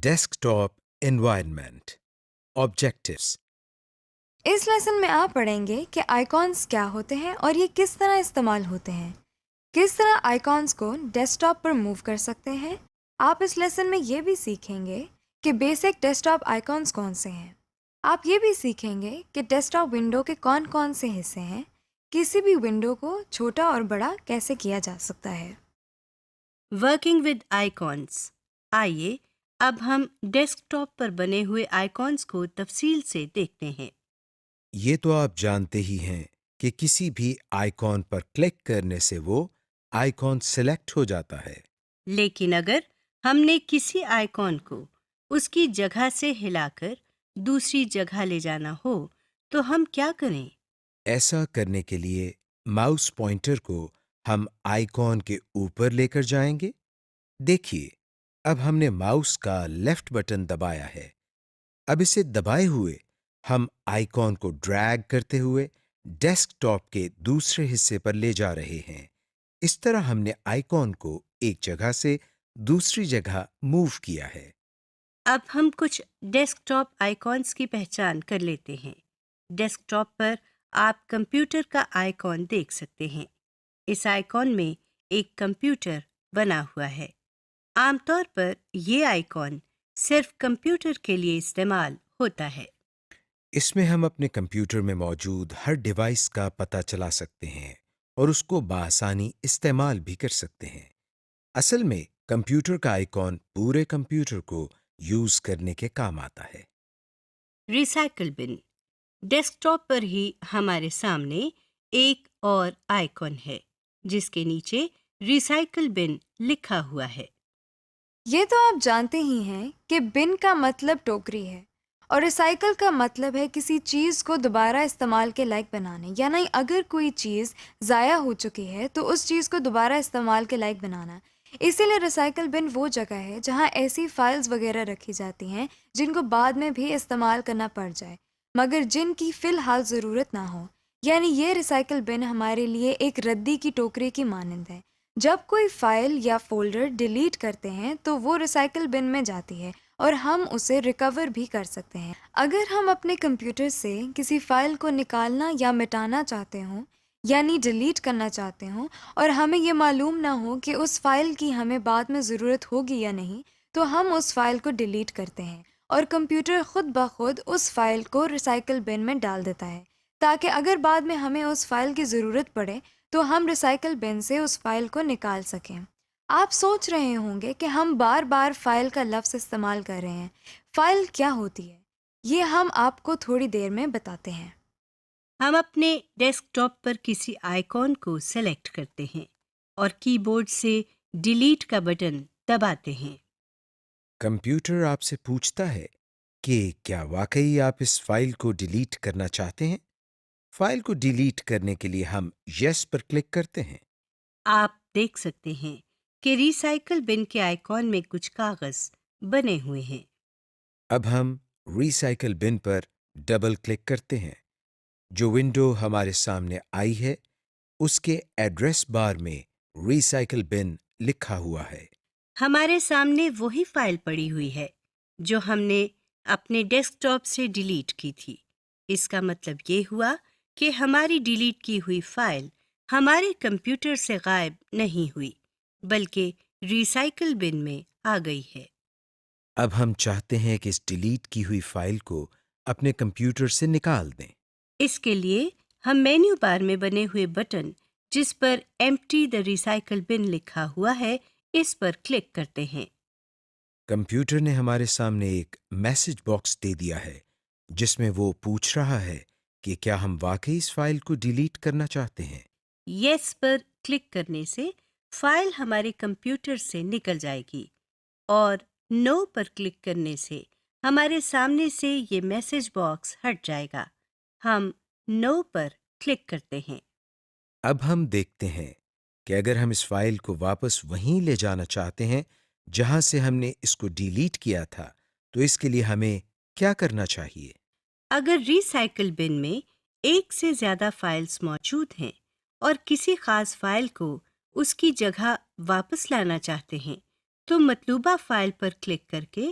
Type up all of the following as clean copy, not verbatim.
Desktop environment. Objectives. اس lesson میں آپ پڑھیں گے کہ آئیکونس کیا ہوتے ہیں اور یہ کس طرح استعمال ہوتے ہیں، کس طرح آئیکونس کو ڈیسک ٹاپ پر موو کر سکتے ہیں۔ آپ اس لیسن میں یہ بھی سیکھیں گے کہ بیسک ڈیسک ٹاپ آئیکونس کون سے ہیں۔ آپ یہ بھی سیکھیں گے کہ ڈیسک ٹاپ ونڈو کے کون کون سے حصے ہیں، کسی بھی ونڈو کو چھوٹا اور بڑا کیسے کیا جا سکتا ہے۔ Working with icons. آئیے اب ہم ڈیسک ٹاپ پر بنے ہوئے آئیکونس کو تفصیل سے دیکھتے ہیں۔ یہ تو آپ جانتے ہی ہیں کہ کسی بھی آئیکن پر کلک کرنے سے وہ آئیکن سلیکٹ ہو جاتا ہے۔ لیکن اگر ہم نے کسی آئیکن کو اس کی جگہ سے ہلا کر دوسری جگہ لے جانا ہو تو ہم کیا کریں؟ ایسا کرنے کے لیے ماؤس پوائنٹر کو ہم آئیکن کے اوپر لے کر جائیں گے۔ دیکھیے، اب ہم نے ماؤس کا لیفٹ بٹن دبایا ہے۔ اب اسے دبائے ہوئے ہم آئیکن کو ڈریگ کرتے ہوئے ڈیسک ٹاپ کے دوسرے حصے پر لے جا رہے ہیں۔ اس طرح ہم نے آئیکن کو ایک جگہ سے دوسری جگہ موو کیا ہے۔ اب ہم کچھ ڈیسک ٹاپ آئیکونس کی پہچان کر لیتے ہیں۔ ڈیسک ٹاپ پر آپ کمپیوٹر کا آئیکن دیکھ سکتے ہیں۔ اس آئیکن میں ایک کمپیوٹر بنا ہوا ہے۔ عام طور پر یہ آئیکن صرف کمپیوٹر کے لیے استعمال ہوتا ہے۔ اس میں ہم اپنے کمپیوٹر میں موجود ہر ڈیوائس کا پتہ چلا سکتے ہیں اور اس کو بآسانی استعمال بھی کر سکتے ہیں۔ اصل میں کمپیوٹر کا آئیکن پورے کمپیوٹر کو یوز کرنے کے کام آتا ہے۔ ریسائیکل بن۔ ڈیسک ٹاپ پر ہی ہمارے سامنے ایک اور آئیکن ہے جس کے نیچے ریسائیکل بن لکھا ہوا ہے۔ یہ تو آپ جانتے ہی ہیں کہ بن کا مطلب ٹوکری ہے اور ریسائیکل کا مطلب ہے کسی چیز کو دوبارہ استعمال کے لائق بنانے، یعنی اگر کوئی چیز ضائع ہو چکی ہے تو اس چیز کو دوبارہ استعمال کے لائق بنانا۔ اسی لیے ریسائیکل بن وہ جگہ ہے جہاں ایسی فائلز وغیرہ رکھی جاتی ہیں جن کو بعد میں بھی استعمال کرنا پڑ جائے مگر جن کی فی الحال ضرورت نہ ہو، یعنی یہ ریسائیکل بن ہمارے لیے ایک ردی کی ٹوکری کی مانند ہے۔ جب کوئی فائل یا فولڈر ڈیلیٹ کرتے ہیں تو وہ ریسائیکل بن میں جاتی ہے اور ہم اسے ریکور بھی کر سکتے ہیں۔ اگر ہم اپنے کمپیوٹر سے کسی فائل کو نکالنا یا مٹانا چاہتے ہوں، یعنی ڈیلیٹ کرنا چاہتے ہوں، اور ہمیں یہ معلوم نہ ہو کہ اس فائل کی ہمیں بعد میں ضرورت ہوگی یا نہیں، تو ہم اس فائل کو ڈیلیٹ کرتے ہیں اور کمپیوٹر خود بخود اس فائل کو ریسائیکل بن میں ڈال دیتا ہے تاکہ اگر بعد میں ہمیں اس فائل کی ضرورت پڑے تو ہم ریسائیکل بن سے اس فائل کو نکال سکیں۔ آپ سوچ رہے ہوں گے کہ ہم بار بار فائل کا لفظ استعمال کر رہے ہیں۔ فائل کیا ہوتی ہے یہ ہم آپ کو تھوڑی دیر میں بتاتے ہیں۔ ہم اپنے ڈیسک ٹاپ پر کسی آئیکن کو سلیکٹ کرتے ہیں اور کی بورڈ سے ڈیلیٹ کا بٹن دباتے ہیں۔ کمپیوٹر آپ سے پوچھتا ہے کہ کیا واقعی آپ اس فائل کو ڈیلیٹ کرنا چاہتے ہیں؟ فائل کو ڈیلیٹ کرنے کے لیے ہم یس پر کلک کرتے ہیں۔ آپ دیکھ سکتے ہیں کہ ریسائیکل بن کے آئیکن میں کچھ کاغذ بنے ہوئے ہیں۔ اب ہم ریسائیکل بن پر ڈبل کلک کرتے ہیں۔ جو ونڈو ہمارے سامنے آئی ہے اس کے ایڈریس بار میں ریسائیکل بن لکھا ہوا ہے۔ ہمارے سامنے وہی فائل پڑی ہوئی ہے جو ہم نے اپنے ڈیسک ٹاپ سے ڈیلیٹ کی تھی۔ اس کا مطلب یہ ہوا کہ ہماری ڈیلیٹ کی ہوئی فائل ہمارے کمپیوٹر سے غائب نہیں ہوئی بلکہ ریسائیکل بن میں آ گئی ہے۔ اب ہم چاہتے ہیں کہ اس ڈیلیٹ کی ہوئی فائل کو اپنے کمپیوٹر سے نکال دیں۔ اس کے لیے ہم مینیو بار میں بنے ہوئے بٹن جس پر ایمپٹی دی ریسائیکل بن لکھا ہوا ہے اس پر کلک کرتے ہیں۔ کمپیوٹر نے ہمارے سامنے ایک میسج باکس دے دیا ہے جس میں وہ پوچھ رہا ہے کہ کیا ہم واقعی اس فائل کو ڈیلیٹ کرنا چاہتے ہیں۔ یس پر کلک کرنے سے فائل ہمارے کمپیوٹر سے نکل جائے گی اور نو پر کلک کرنے سے ہمارے سامنے سے یہ میسج باکس ہٹ جائے گا۔ ہم نو پر کلک کرتے ہیں۔ اب ہم دیکھتے ہیں کہ اگر ہم اس فائل کو واپس وہیں لے جانا چاہتے ہیں جہاں سے ہم نے اس کو ڈیلیٹ کیا تھا تو اس کے لیے ہمیں کیا کرنا چاہیے؟ اگر ریسائیکل بن میں ایک سے زیادہ فائلز موجود ہیں اور کسی خاص فائل کو اس کی جگہ واپس لانا چاہتے ہیں تو مطلوبہ فائل پر کلک کر کے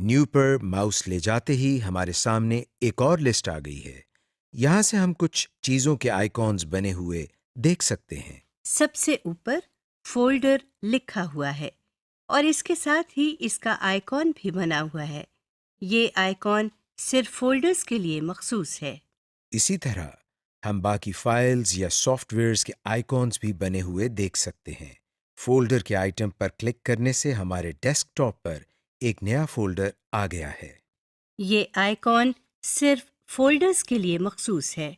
نیو پر ماؤس لے جاتے ہی ہمارے سامنے ایک اور لسٹ آ گئی ہے۔ یہاں سے ہم کچھ چیزوں کے آئیکونز بنے ہوئے دیکھ سکتے ہیں۔ سب سے اوپر فولڈر لکھا ہوا ہے اور اس کے ساتھ ہی اس کا آئیکن بھی بنا ہوا ہے۔ یہ آئیکن صرف فولڈرز کے لیے مخصوص ہے۔ اسی طرح ہم باقی فائلز یا سافٹ ویئرز کے آئیکونز بھی بنے ہوئے دیکھ سکتے ہیں۔ فولڈر کے آئٹم پر کلک کرنے سے ہمارے ڈیسک ٹاپ پر ایک نیا فولڈر آ گیا ہے۔ یہ آئیکن صرف فولڈرز کے لیے مخصوص ہے۔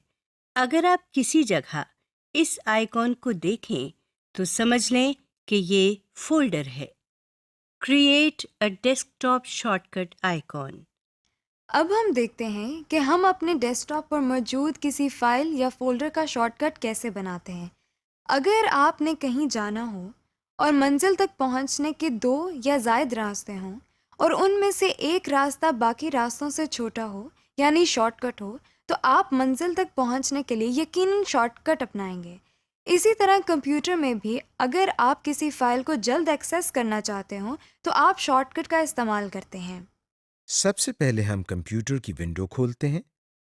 اگر آپ کسی جگہ اس آئیکن کو دیکھیں تو سمجھ لیں کہ یہ فولڈر ہے۔ Create a desktop shortcut icon. اب ہم دیکھتے ہیں کہ ہم اپنے ڈیسک ٹاپ پر موجود کسی فائل یا فولڈر کا شارٹ کٹ کیسے بناتے ہیں۔ اگر آپ نے کہیں جانا ہو اور منزل تک پہنچنے کے 2 یا زائد راستے ہوں اور ان میں سے ایک راستہ باقی راستوں سے چھوٹا ہو یعنی شارٹ کٹ ہو، تو آپ منزل تک پہنچنے کے لیے یقیناً شارٹ کٹ اپنائیں گے۔ اسی طرح کمپیوٹر میں بھی اگر آپ کسی فائل کو جلد ایکسیس کرنا چاہتے ہوں تو آپ شارٹ کٹ کا استعمال کرتے ہیں۔ سب سے پہلے ہم کمپیوٹر کی ونڈو کھولتے ہیں۔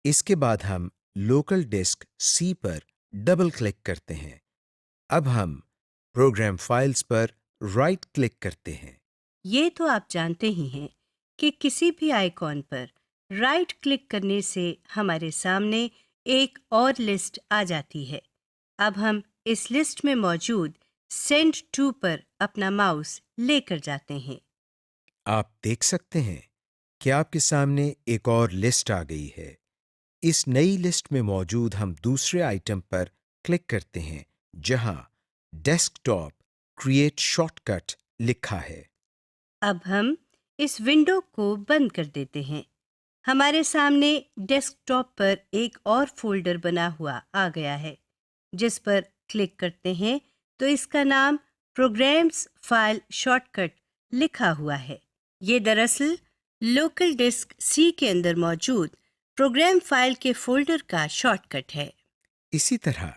اس کے بعد ہم لوکل ڈسک سی پر ڈبل کلک کرتے ہیں۔ اب ہم پروگرام فائلز پر رائٹ کلک کرتے ہیں۔ یہ تو آپ جانتے ہی ہیں کہ کسی بھی آئیکن پر رائٹ کلک کرنے سے ہمارے سامنے ایک اور لسٹ آ جاتی ہے۔ اب ہم اس لسٹ میں موجود سینڈ ٹو پر اپنا ماؤس لے کر جاتے ہیں۔ آپ دیکھ سکتے ہیں کہ آپ کے سامنے ایک اور لسٹ آ گئی ہے۔ اس نئی لسٹ میں موجود ہم دوسرے آئٹم پر کلک کرتے ہیں جہاں desktop create shortcut لکھا ہے۔ اب ہم اس ونڈو کو بند کر دیتے ہیں۔ ہمارے سامنے ڈیسک ٹاپ پر ایک اور فولڈر بنا ہوا آ گیا ہے۔ جس پر کلک کرتے ہیں تو اس کا نام پروگرامز فائل شارٹ کٹ لکھا ہوا ہے۔ یہ دراصل لوکل ڈسک سی کے اندر موجود پروگرام فائل کے فولڈر کا شارٹ کٹ ہے۔ اسی طرح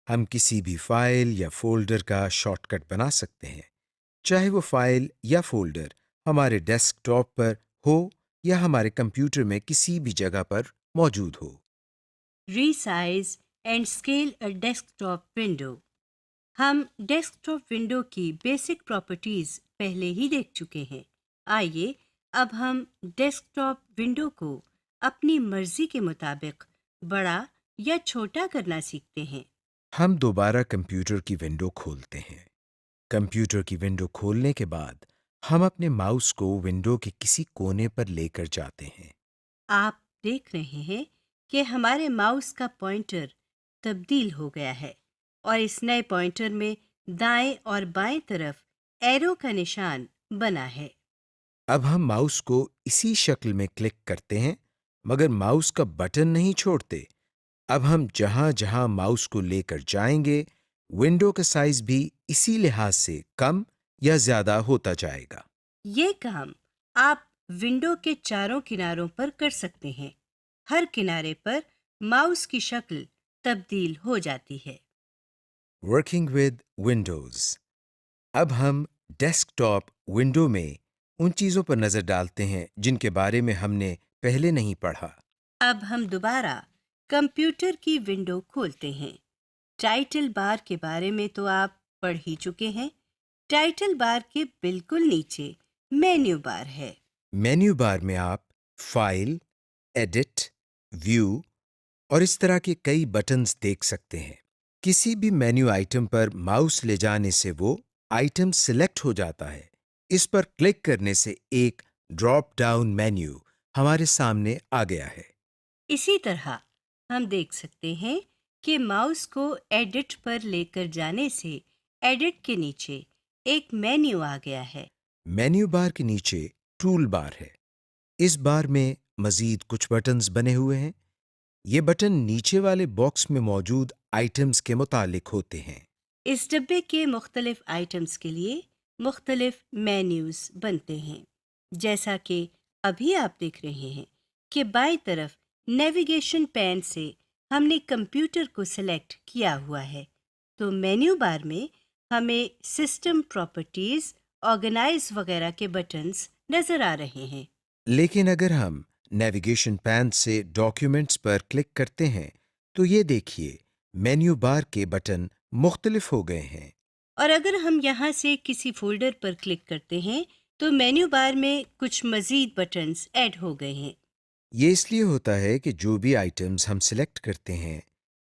ہم کسی بھی فائل یا فولڈر کا شارٹ کٹ بنا سکتے ہیں، چاہے وہ فائل یا فولڈر ہمارے ڈیسک ٹاپ پر ہو یا ہمارے کمپیوٹر میں کسی بھی جگہ پر موجود ہو۔ Resize and scale a desktop window. ہم ڈیسک ٹاپ ونڈو کی بیسک پراپرٹیز پہلے ہی دیکھ چکے ہیں۔ آئیے اب ہم ڈیسک ٹاپ ونڈو کو اپنی مرضی کے مطابق بڑا یا چھوٹا کرنا سیکھتے ہیں۔ ہم دوبارہ کمپیوٹر کی ونڈو کھولتے ہیں۔ کمپیوٹر کی ونڈو کھولنے کے بعد ہم اپنے ماؤس کو ونڈو کے کسی کونے پر لے کر جاتے ہیں۔ آپ دیکھ رہے ہیں کہ ہمارے ماؤس کا پوائنٹر تبدیل ہو گیا ہے اور اس نئے پوائنٹر میں دائیں اور بائیں طرف ایرو کا نشان بنا ہے۔ اب ہم ماؤس کو اسی شکل میں کلک کرتے ہیں مگر ماؤس کا بٹن نہیں چھوڑتے۔ اب ہم جہاں جہاں ماؤس کو لے کر جائیں گے ونڈو کا سائز بھی اسی لحاظ سے کم یا زیادہ ہوتا جائے گا۔ یہ کام آپ ونڈو کے چاروں کناروں پر کر سکتے ہیں۔ ہر کنارے پر ماؤس کی شکل تبدیل ہو جاتی ہے۔ Working with Windows. اب ہم ڈیسک ٹاپ ونڈو میں ان چیزوں پر نظر ڈالتے ہیں جن کے بارے میں ہم نے پہلے نہیں پڑھا۔ اب ہم دوبارہ کمپیوٹر کی ونڈو کھولتے ہیں۔ ٹائٹل بار کے بارے میں تو آپ پڑھ ہی چکے ہیں۔ ٹائٹل بار کے بالکل نیچے مینیو بار ہے۔ مینیو بار میں آپ فائل، ایڈٹ، ویو اور اس طرح کے کئی بٹنز دیکھ سکتے ہیں۔ کسی بھی مینیو آئٹم پر ماؤس لے جانے سے وہ آئٹم سلیکٹ ہو جاتا ہے۔ اس پر کلک کرنے سے ایک ڈراپ ڈاؤن مینیو ہمارے سامنے آ گیا ہے۔ اسی طرح ہم دیکھ سکتے ہیں کہ ماؤس کو ایڈٹ پر لے کر جانے سے ایڈٹ کے نیچے ایک مینیو آ گیا ہے۔ مینیو بار کے نیچے ٹول بار ہے۔ اس بار میں مزید کچھ بٹنز بنے ہوئے ہیں۔ یہ بٹن نیچے والے باکس میں موجود آئٹمز کے متعلق ہوتے ہیں۔ اس ڈبے کے مختلف آئٹمز کے لیے مختلف مینیوز بنتے ہیں۔ جیسا کہ ابھی آپ دیکھ رہے ہیں کہ بائیں طرف نیویگیشن پین سے ہم نے کمپیوٹر کو سلیکٹ کیا ہوا ہے، تو مینیو بار میں ہمیں سسٹم پراپرٹیز، آرگنائز وغیرہ کے بٹنز نظر آ رہے ہیں۔ لیکن اگر ہم نیویگیشن پین سے ڈاکیومنٹس پر کلک کرتے ہیں تو یہ دیکھیے مینیو بار کے بٹن مختلف ہو گئے ہیں۔ اور اگر ہم یہاں سے کسی فولڈر پر کلک کرتے ہیں تو مینیو بار میں کچھ مزید بٹنز ایڈ ہو گئے ہیں۔ یہ اس لیے ہوتا ہے کہ جو بھی آئٹمز ہم سلیکٹ کرتے ہیں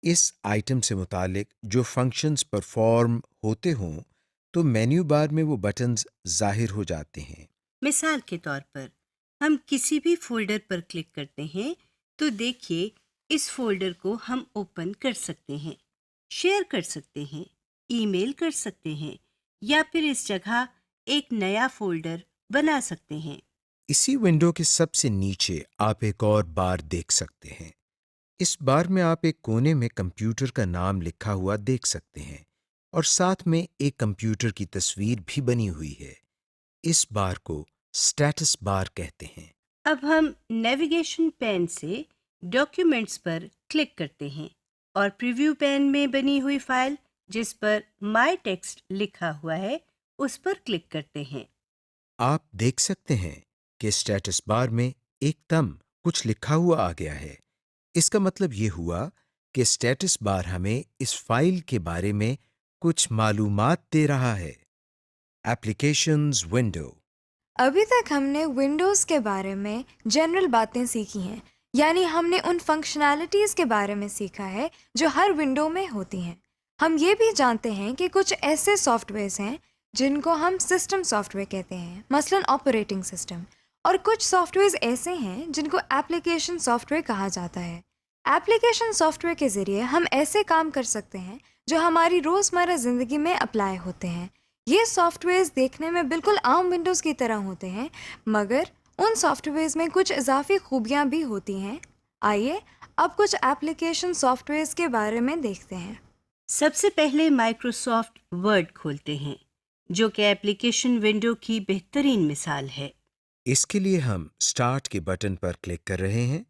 اس آئٹم سے متعلق جو فنکشنز پرفارم ہوتے ہوں تو مینیو بار میں وہ بٹنز ظاہر ہو جاتے ہیں۔ مثال کے طور پر ہم کسی بھی فولڈر پر کلک کرتے ہیں تو دیکھیے اس فولڈر کو ہم اوپن کر سکتے ہیں، شیئر کر سکتے ہیں، ای میل کر سکتے ہیں یا پھر اس جگہ ایک نیا فولڈر بنا سکتے ہیں۔ اسی ونڈو کے سب سے نیچے آپ ایک اور بار دیکھ سکتے ہیں۔ اس بار میں آپ ایک کونے میں کمپیوٹر کا نام لکھا ہوا دیکھ سکتے ہیں اور ساتھ میں ایک کمپیوٹر کی تصویر بھی بنی ہوئی ہے۔ اس بار کو اسٹیٹس بار کہتے ہیں۔ اب ہم نیویگیشن پین سے ڈاکیومنٹس پر کلک کرتے ہیں اور پریویو پین میں بنی ہوئی فائل جس پر مائی ٹیکسٹ لکھا ہوا ہے اس پر کلک کرتے ہیں۔ آپ دیکھ سکتے ہیں کہ اسٹیٹس بار میں ایک دم کچھ لکھا ہوا آ گیا ہے۔ اس کا مطلب یہ ہوا کہ اسٹیٹس بار ہمیں اس فائل کے بارے میں کچھ معلومات دے رہا ہے۔ Applications window. ابھی تک ہم نے ونڈوز کے بارے میں جنرل باتیں سیکھی ہیں، یعنی ہم نے ان فنکشنالٹیز کے بارے میں سیکھا ہے جو ہر ونڈو میں ہوتی ہیں۔ ہم یہ بھی جانتے ہیں کہ کچھ ایسے سافٹ ویئرز ہیں جن کو ہم سسٹم سافٹ ویئر کہتے ہیں، مثلاً آپریٹنگ سسٹم، اور کچھ سافٹ ویئرز ایسے ہیں جن کو ایپلیکیشن سافٹ ویئر کہا جاتا ہے۔ ایپلیکیشن سافٹ ویئر کے ذریعے ہم ایسے کام کر سکتے ہیں جو ہماری روزمرہ زندگی میں اپلائی ہوتے ہیں۔ یہ سافٹ ویئرز دیکھنے میں بالکل عام ونڈوز کی طرح ہوتے ہیں، مگر ان سافٹ ویئرز میں کچھ اضافی خوبیاں بھی ہوتی ہیں۔ آئیے اب کچھ ایپلیکیشن سافٹ ویئرز کے بارے میں دیکھتے ہیں۔ سب سے پہلے مائکروسافٹ ورڈ کھولتے ہیں جو کہ ایپلیکیشن ونڈو کی بہترین مثال ہے۔ اس کے لیے ہم اسٹارٹ کے بٹن پر کلک کر رہے ہیں۔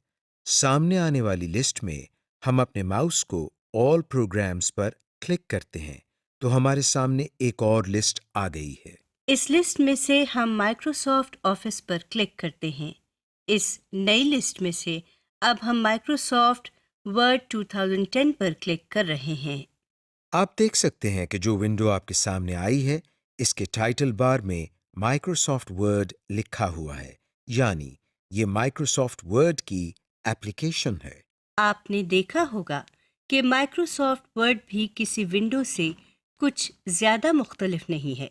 سامنے آنے والی لسٹ میں ہم اپنے ماؤس کو آل پروگرامز پر کلک کرتے ہیں تو ہمارے سامنے ایک اور لسٹ آ گئی ہے۔ اس لسٹ میں سے ہم مائکروسافٹ آفس پر کلک کرتے ہیں۔ اس نئی لسٹ میں سے اب ہم مائکروسافٹ ورڈ 2010 پر کلک کر رہے ہیں۔ آپ دیکھ سکتے ہیں کہ جو ونڈو آپ کے سامنے آئی ہے اس کے ٹائٹل بار میں مائکروسافٹ ورڈ لکھا ہوا ہے، یعنی یہ مائکروسافٹ ورڈ کی ایپلیکیشن ہے۔ آپ نے دیکھا ہوگا کہ مائکروسافٹ ورڈ بھی کسی ونڈو سے کچھ زیادہ مختلف نہیں ہے۔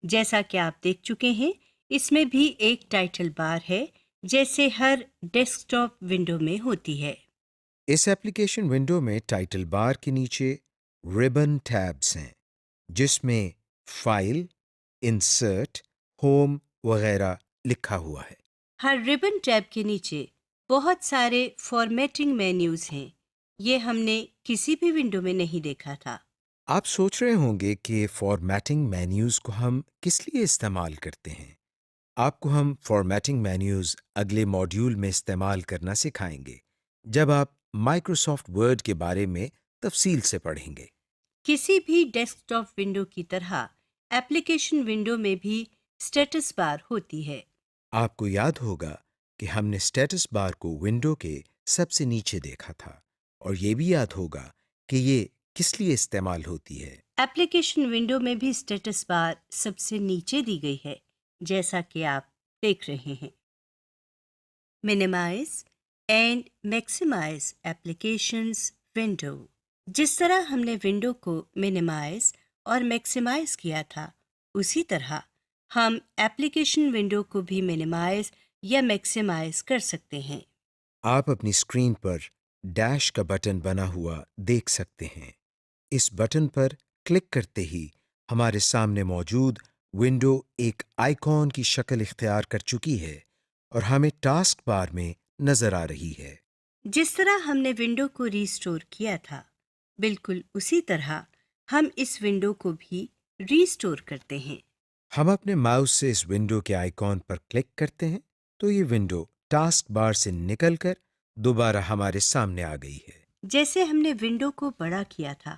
جیسا کہ آپ دیکھ چکے ہیں اس میں بھی ایک ٹائٹل بار ہے جیسے ہر ڈیسک ٹاپ ونڈو میں ہوتی ہے۔ اس ایپلیکیشن ونڈو میں ٹائٹل بار کے نیچے ریبن ٹیبز ہیں جس میں فائل، انسرٹ، ہوم وغیرہ لکھا ہوا ہے۔ ہر ریبن ٹیب کے نیچے بہت سارے فارمیٹنگ مینیوز ہیں۔ یہ ہم نے کسی بھی ونڈو میں نہیں دیکھا تھا۔ آپ سوچ رہے ہوں گے کہ فارمیٹنگ مینیوز کو ہم کس لیے استعمال کرتے ہیں۔ آپ کو ہم فارمیٹنگ مینیوز اگلے ماڈیول میں استعمال کرنا سکھائیں گے جب آپ مائکروسافٹ ورڈ کے بارے میں تفصیل سے پڑھیں گے۔ کسی بھی ڈیسک ٹاپ ونڈو کی طرح ایپلیکیشن ونڈو میں بھی اسٹیٹس بار ہوتی ہے۔ آپ کو یاد ہوگا کہ ہم نے اسٹیٹس بار کو ونڈو کے سب سے نیچے دیکھا تھا، اور یہ بھی یاد ہوگا کہ یہ کس لیے استعمال ہوتی ہے۔ ایپلیکیشن ونڈو میں بھی اسٹیٹس بار سب سے نیچے دی گئی ہے جیسا کہ آپ دیکھ رہے ہیں۔ Minimise and maximise applications window. جس طرح ہم نے ونڈو کو منیمائز اور میکسیمائز کیا تھا اسی طرح ہم ایپلیکیشن ونڈو کو بھی منیمائز یا میکسیمائز کر سکتے ہیں۔ آپ اپنی اسکرین پر ڈیش کا بٹن بنا ہوا دیکھ سکتے ہیں۔ اس بٹن پر کلک کرتے ہی ہمارے سامنے موجود ونڈو ایک آئیکن کی شکل اختیار کر چکی ہے اور ہمیں ٹاسک بار میں نظر آ رہی ہے۔ جس طرح ہم نے ونڈو کو ریسٹور کیا تھا بالکل اسی طرح ہم اس ونڈو کو بھی ریسٹور کرتے ہیں۔ ہم اپنے ماؤس سے اس ونڈو کے آئیکن پر کلک کرتے ہیں تو یہ ونڈو ٹاسک بار سے نکل کر دوبارہ ہمارے سامنے آ گئی ہے۔ جیسے ہم نے ونڈو کو بڑا کیا تھا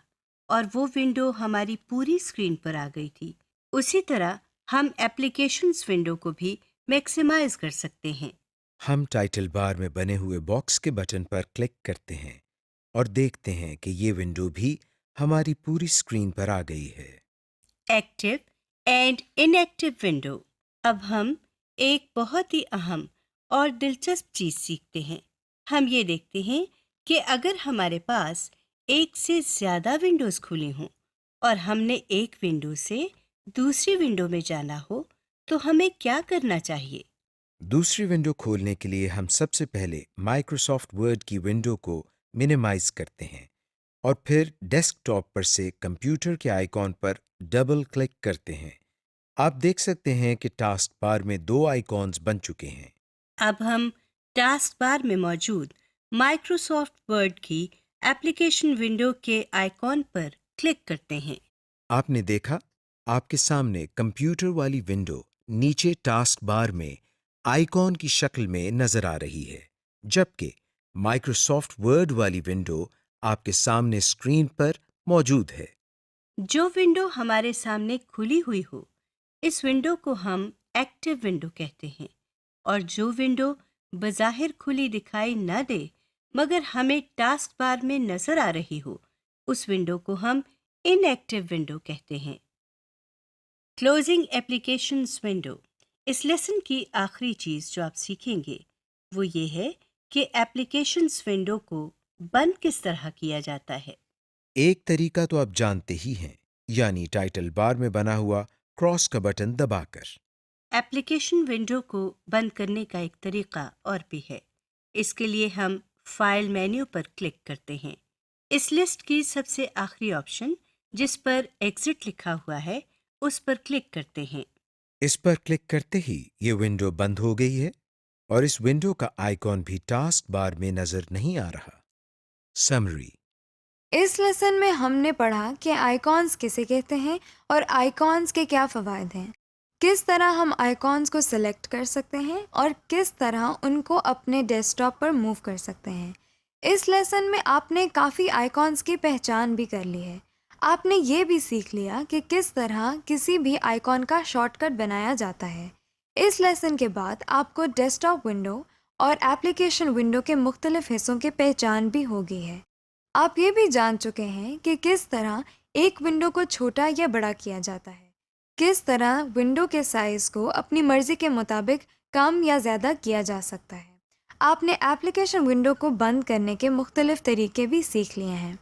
اور وہ ونڈو ہماری پوری اسکرین پر آ گئی تھی، اسی طرح ہم ایپلیکیشنز ونڈو کو بھی میکسیمائز کر سکتے ہیں۔ ہم ٹائٹل بار میں بنے ہوئے باکس کے بٹن پر کلک کرتے ہیں اور دیکھتے ہیں کہ یہ ونڈو بھی ہماری پوری اسکرین پر آ گئی ہے۔ Active and in active window. اب ہم ایک بہت ہی اہم اور دلچسپ چیز سیکھتے ہیں۔ ہم یہ دیکھتے ہیں کہ اگر ہمارے پاس ایک سے زیادہ ونڈوز کھلی ہوں اور ہم نے ایک ونڈو سے دوسری ونڈو میں جانا ہو تو ہمیں کیا کرنا چاہیے؟ دوسری ونڈو کھولنے کے لیے ہم سب سے پہلے مائکروسافٹ ورڈ کی ونڈو کو منیمائز کرتے ہیں اور پھر ڈیسک ٹاپ پر سے کمپیوٹر کے آئیکن پر ڈبل کلک کرتے ہیں۔ آپ دیکھ سکتے ہیں کہ ٹاسک بار میں 2 آئیکونز بن چکے ہیں۔ اب ہم ٹاسک بار میں موجود مائکروسافٹ ورڈ کی ایپلیکیشن ونڈو کے آئیکن پر کلک کرتے ہیں۔ آپ نے دیکھا آپ کے سامنے کمپیوٹر والی ونڈو نیچے ٹاسک بار میں آئیکن کی شکل میں نظر آ رہی ہے، جبکہ مائکروسافٹ ورڈ والی ونڈو آپ کے سامنے اسکرین پر موجود ہے۔ جو ونڈو ہمارے سامنے کھلی ہوئی ہو اس ونڈو کو ہم ایکٹیو ونڈو کہتے ہیں، اور جو ونڈو بظاہر کھلی دکھائی نہ دے مگر ہمیں ٹاسک بار میں نظر آ رہی ہو اس ونڈو کو ہم ان ایکٹیو ونڈو کہتے ہیں۔ Closing applications window. اس لیسن کی آخری چیز جو آپ سیکھیں گے وہ یہ ہے کہ ایپلیکیشنز ونڈو کو بند کس طرح کیا جاتا ہے۔ ایک طریقہ تو آپ جانتے ہی ہیں، یعنی ٹائٹل بار میں بنا ہوا کراس کا بٹن دبا کر۔ ایپلیکیشن ونڈو کو بند کرنے کا ایک طریقہ اور بھی ہے۔ اس کے لیے ہم فائل مینیو پر کلک کرتے ہیں۔ اس لسٹ کی سب سے آخری آپشن جس پر ایگزٹ لکھا ہوا ہے اس پر کلک کرتے ہیں۔ اس پر کلک کرتے ہی یہ ونڈو بند ہو گئی ہے اور اس ونڈو کا آئیکن بھی ٹاسک بار میں نظر نہیں آ رہا۔ سمری۔ اس لیسن میں ہم نے پڑھا کہ آئیکونز کسے کہتے ہیں اور آئیکونز کے کیا فوائد ہیں، کس طرح ہم آئیکونز کو سلیکٹ کر سکتے ہیں اور کس طرح ان کو اپنے ڈیسک ٹاپ پر موو کر سکتے ہیں۔ اس لیسن میں آپ نے کافی آئیکونز کی پہچان بھی کر لی ہے۔ آپ نے یہ بھی سیکھ لیا کہ کس طرح کسی بھی آئیکن کا شارٹ کٹ بنایا جاتا ہے۔ اس لیسن کے بعد آپ کو ڈیسک ٹاپ ونڈو اور ایپلیکیشن ونڈو کے مختلف حصوں کی پہچان بھی ہو گئی ہے۔ آپ یہ بھی جان چکے ہیں کہ کس طرح ایک ونڈو کو چھوٹا یا بڑا کیا جاتا ہے، کس طرح ونڈو کے سائز کو اپنی مرضی کے مطابق کم یا زیادہ کیا جا سکتا ہے۔ آپ نے ایپلیکیشن ونڈو کو بند کرنے کے مختلف طریقے بھی سیکھ لیے ہیں۔